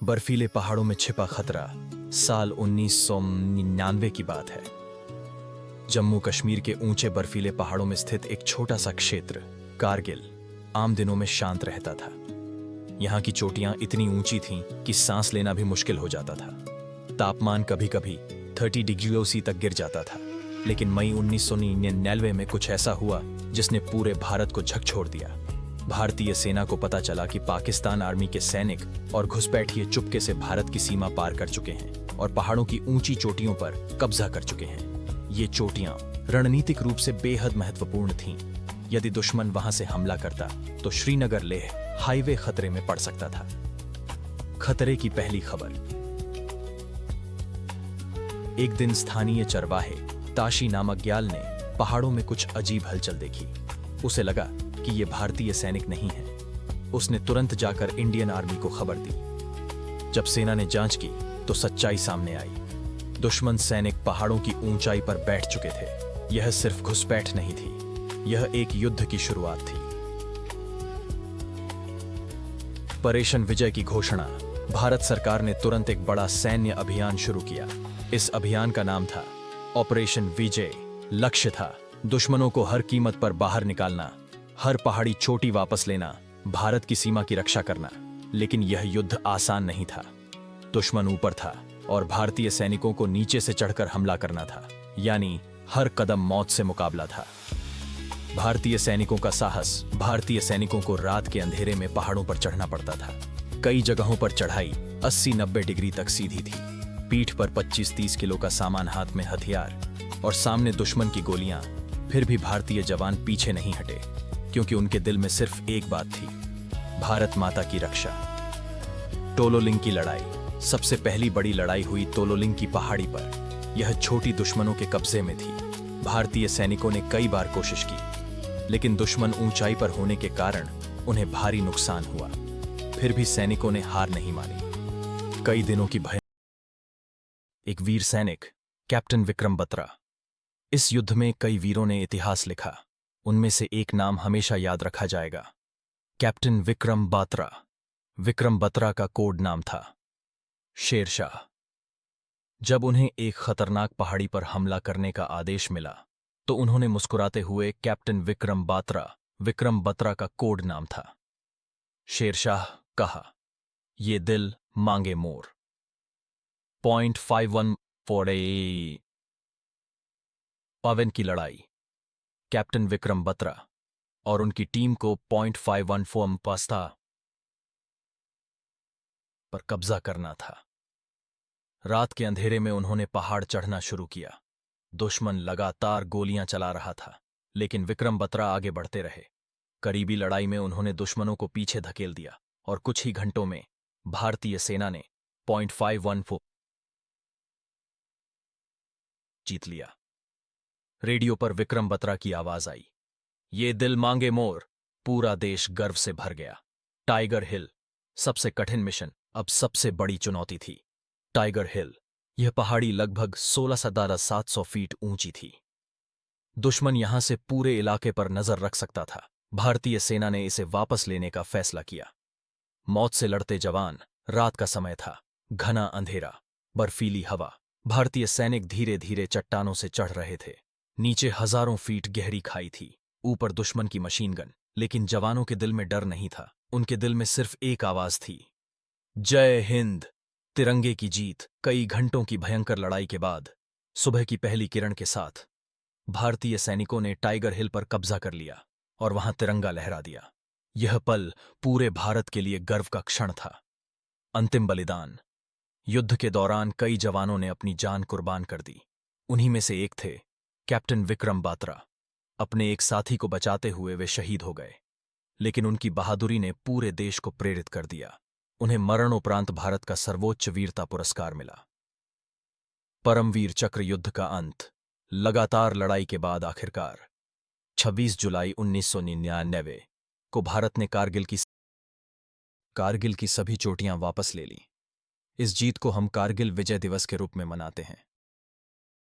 बर्फीले पहाड़ों में छिपा खतरा। साल 1999 की बात है। जम्मू कश्मीर के ऊंचे बर्फीले पहाड़ों में स्थित एक छोटा सा क्षेत्र कारगिल आम दिनों में शांत रहता था। यहाँ की चोटियां इतनी ऊंची थीं कि सांस लेना भी मुश्किल हो जाता था। तापमान कभी कभी 30 डिग्री सी तक गिर जाता था। लेकिन मई 1999 में कुछ ऐसा हुआ जिसने पूरे भारत को झकझोर दिया। भारतीय सेना को पता चला कि पाकिस्तान आर्मी के सैनिक और घुसपैठिए चुपके से भारत की सीमा पार कर चुके हैं और पहाड़ों की ऊंची चोटियों पर कब्जा कर चुके हैं। ये चोटियां रणनीतिक रूप से बेहद महत्वपूर्ण थीं। यदि दुश्मन वहां से हमला करता तो श्रीनगर लेह हाईवे खतरे में पड़ सकता था। खतरे की पहली खबर। एक दिन स्थानीय चरवाहे ताशी नामक ग्याल ने पहाड़ों में कुछ अजीब हलचल देखी। उसे लगा कि ये भारतीय सैनिक नहीं है। उसने तुरंत जाकर इंडियन आर्मी को खबर दी। जब सेना ने जांच की तो सच्चाई सामने आई। दुश्मन सैनिक पहाड़ों की ऊंचाई पर बैठ चुके थे। यह सिर्फ घुसपैठ नहीं थी, यह एक युद्ध की शुरुआत थी। ऑपरेशन विजय की घोषणा। भारत सरकार ने तुरंत एक बड़ा सैन्य अभियान शुरू किया। इस अभियान का नाम था ऑपरेशन विजय। लक्ष्य था दुश्मनों को हर कीमत पर बाहर निकालना, हर पहाड़ी चोटी वापस लेना, भारत की सीमा की रक्षा करना। लेकिन यह युद्ध आसान नहीं था। दुश्मन ऊपर था और भारतीय सैनिकों को नीचे से चढ़कर हमला करना था, यानी हर कदम मौत से मुकाबला था। भारतीय सैनिकों का साहस। भारतीय सैनिकों को रात के अंधेरे में पहाड़ों पर चढ़ना पड़ता था। कई जगहों पर चढ़ाई 80-90 डिग्री तक सीधी थी। पीठ पर 25-30 किलो का सामान, हाथ में हथियार और सामने दुश्मन की गोलियां। फिर भी भारतीय जवान पीछे नहीं हटे, क्योंकि उनके दिल में सिर्फ एक बात थी, भारत माता की रक्षा। टोलोलिंग की लड़ाई। सबसे पहली बड़ी लड़ाई हुई टोलोलिंग की पहाड़ी पर। यह छोटी दुश्मनों के कब्जे में थी। भारतीय सैनिकों ने कई बार कोशिश की, लेकिन दुश्मन ऊंचाई पर होने के कारण उन्हें भारी नुकसान हुआ। फिर भी सैनिकों ने हार नहीं मानी। कई दिनों की भय। एक वीर सैनिक, कैप्टन विक्रम बत्रा। इस युद्ध में कई वीरों ने इतिहास लिखा। उनमें से एक नाम हमेशा याद रखा जाएगा, कैप्टन विक्रम बात्रा। विक्रम बत्रा का कोड नाम था शेरशाह। जब उन्हें एक खतरनाक पहाड़ी पर हमला करने का आदेश मिला तो उन्होंने मुस्कुराते हुए कैप्टन विक्रम बात्रा, विक्रम बत्रा का कोड नाम था शेरशाह, कहा, ये दिल मांगे मोर। 0.5148 पवन की लड़ाई। कैप्टन विक्रम बत्रा और उनकी टीम को 0.514 पास्ता पर कब्जा करना था। रात के अंधेरे में उन्होंने पहाड़ चढ़ना शुरू किया। दुश्मन लगातार गोलियां चला रहा था, लेकिन विक्रम बत्रा आगे बढ़ते रहे। करीबी लड़ाई में उन्होंने दुश्मनों को पीछे धकेल दिया और कुछ ही घंटों में भारतीय सेना ने 0.514 जीत लिया। रेडियो पर विक्रम बत्रा की आवाज आई, ये दिल मांगे मोर। पूरा देश गर्व से भर गया। टाइगर हिल। सबसे कठिन मिशन, अब सबसे बड़ी चुनौती थी टाइगर हिल। यह पहाड़ी लगभग 16,700 फीट ऊंची थी। दुश्मन यहां से पूरे इलाके पर नजर रख सकता था। भारतीय सेना ने इसे वापस लेने का फैसला किया। मौत से लड़ते जवान। रात का समय था, घना अंधेरा, बर्फीली हवा। भारतीय सैनिक धीरे धीरे चट्टानों से चढ़ रहे थे। नीचे हजारों फीट गहरी खाई थी, ऊपर दुश्मन की मशीन गन। लेकिन जवानों के दिल में डर नहीं था। उनके दिल में सिर्फ एक आवाज थी, जय हिंद, तिरंगे की जीत। कई घंटों की भयंकर लड़ाई के बाद सुबह की पहली किरण के साथ भारतीय सैनिकों ने टाइगर हिल पर कब्जा कर लिया और वहां तिरंगा लहरा दिया। यह पल पूरे भारत के लिए गर्व का क्षण था। अंतिम बलिदान। युद्ध के दौरान कई जवानों ने अपनी जान कुर्बान कर दी। उन्हीं में से एक थे कैप्टन विक्रम बात्रा। अपने एक साथी को बचाते हुए वे शहीद हो गए, लेकिन उनकी बहादुरी ने पूरे देश को प्रेरित कर दिया। उन्हें मरणोपरांत भारत का सर्वोच्च वीरता पुरस्कार मिला, परमवीर चक्र। युद्ध का अंत। लगातार लड़ाई के बाद आखिरकार 26 जुलाई 1999 को भारत ने कारगिल की सभी चोटियां वापस ले लीं। इस जीत को हम कारगिल विजय दिवस के रूप में मनाते हैं।